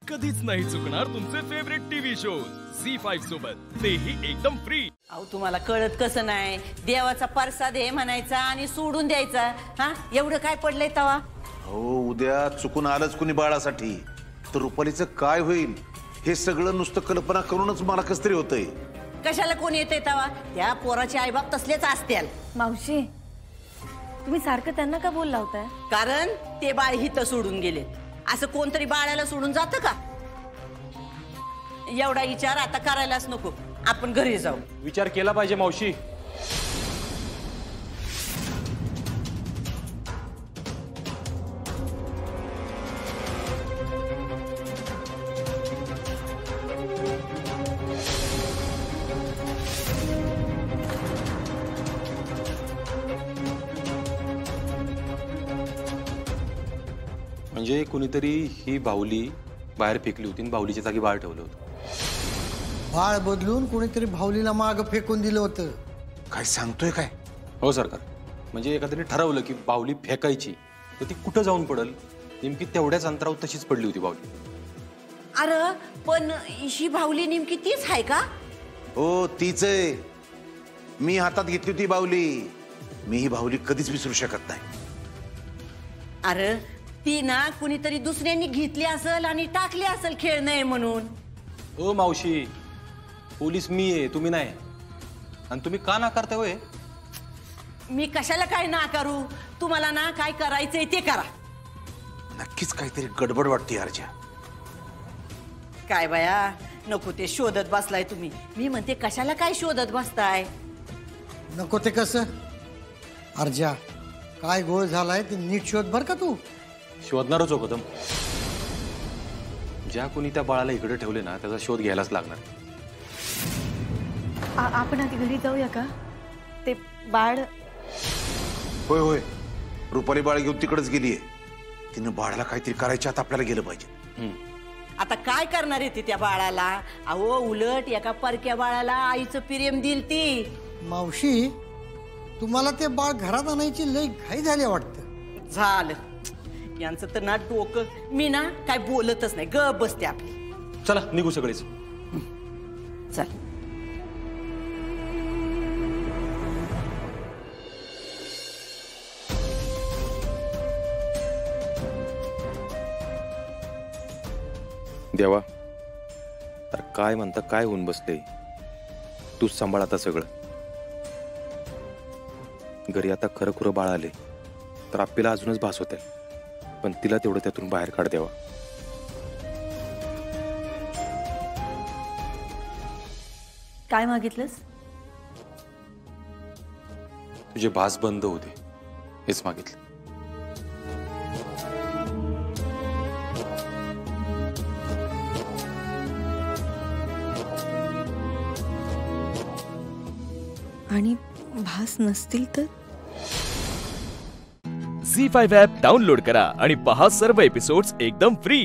कधीच नाही चुकणार तुमचे फेवरेट टीव्ही शोज झी5 सोबत, तेही एकदम फ्री। अहो तुम्हाला कळत कसं नाही, देवाचा प्रसाद आहे म्हणायचा आणि सोडून द्यायचा। हा एवढं काय पडलंय तवा? हो उद्या चुकून आलंच कुणी बाळासाठी तर रुपालीचं काय होईल हे सगळं नुसतं कल्पना करूनच मला कसं तरी होतंय। कशाला कोण येते तवा? त्या पोराचे आईबाप तसलेच असतील। मावशी तुम्ही सारखं त्यांना का बोल लावताय? कारण ते बाळ हित सोडून गेले। असं कोणतरी बाळाला सोडून जातं का? एवढा विचार आता करायलाच नको, आपण घरी जाऊ। विचार केला पाहिजे मावशी। म्हणजे कुणीतरी ही बाहुली बाहेर फेकली होती आणि बाहुलीच्या जागी बाळ ठेवलं होतं। बाळ बदलून कोणीतरी बाहुलीला माग फेकून दिलं होतं। काय सांगतोय काय? हो सरकार, म्हणजे एखाद्याने ठरवलं की बाहुली फेकायची तर ती कुठं जाऊन पडल, नेमकी तेवढ्याच अंतरावर तशीच पडली होती बाहुली। अरे पण ही बाहुली नेमकी तीच आहे का? हो तीच आहे, मी हातात घेतली होती बाहुली। मी ही बाहुली कधीच विसरू शकत नाही। अरे ती ना कुणीतरी दुसऱ्यांनी घेतली असेल आणि टाकली असेल खेळणं आहे म्हणून। हो मावशी, पोलीस मी आहे, तुम्ही नाही। आणि तुम्ही का नाकारताय होय? मी कशाला काय नाकारू? तुम्हाला ना काय करायचंय ते करा। नक्कीच काहीतरी गडबड वाटते अर्जा। काय बाया, नको ते शोधत बसलाय तुम्ही। मी म्हणते कशाला काय शोधत बसताय? नको ते कसं अर्जा, काय गोळ झालाय ते नीट शोध बर का तू। शोधणारच हो कदम, ज्या कोणी त्या बाळाला इकडे ठेवले ना त्याचा शोध घ्यायलाच लागणार। आपण आधी घरी जाऊया का? ते बाळ होय होय, रुपाली बाळ घेऊन तिकडेच गेलीये। तिनं बाळाला काहीतरी करायच्या आत आपल्याला गेलं पाहिजे। आता काय करणार आहे ती त्या बाळाला? अहो उलट एका परक्या बाळाला आईचं प्रेम दिल ती। मावशी तुम्हाला ते बाळ घरात आणायची लई घाई झाली वाटतं। झालं यांचं तर ना डोकं, मी ना काय बोलतच नाही, गप बसते आपली। चला निघू सगळेच। चल देवा, तर काय म्हणता काय होऊन बसले, तूच सांभाळ आता सगळं। घरी आता खरं खुरं बाळ आले तर आपल्याला अजूनच भास होते, पण तिला तेवढं त्यातून बाहेर काढ देवा। काय मागितलंस? तुझे भास बंद होते हेच मागितलं। आणि भास नसतील तर? झी5 ॲप डाउनलोड करा आणि पहा सर्व एपिसोड्स एकदम फ्री।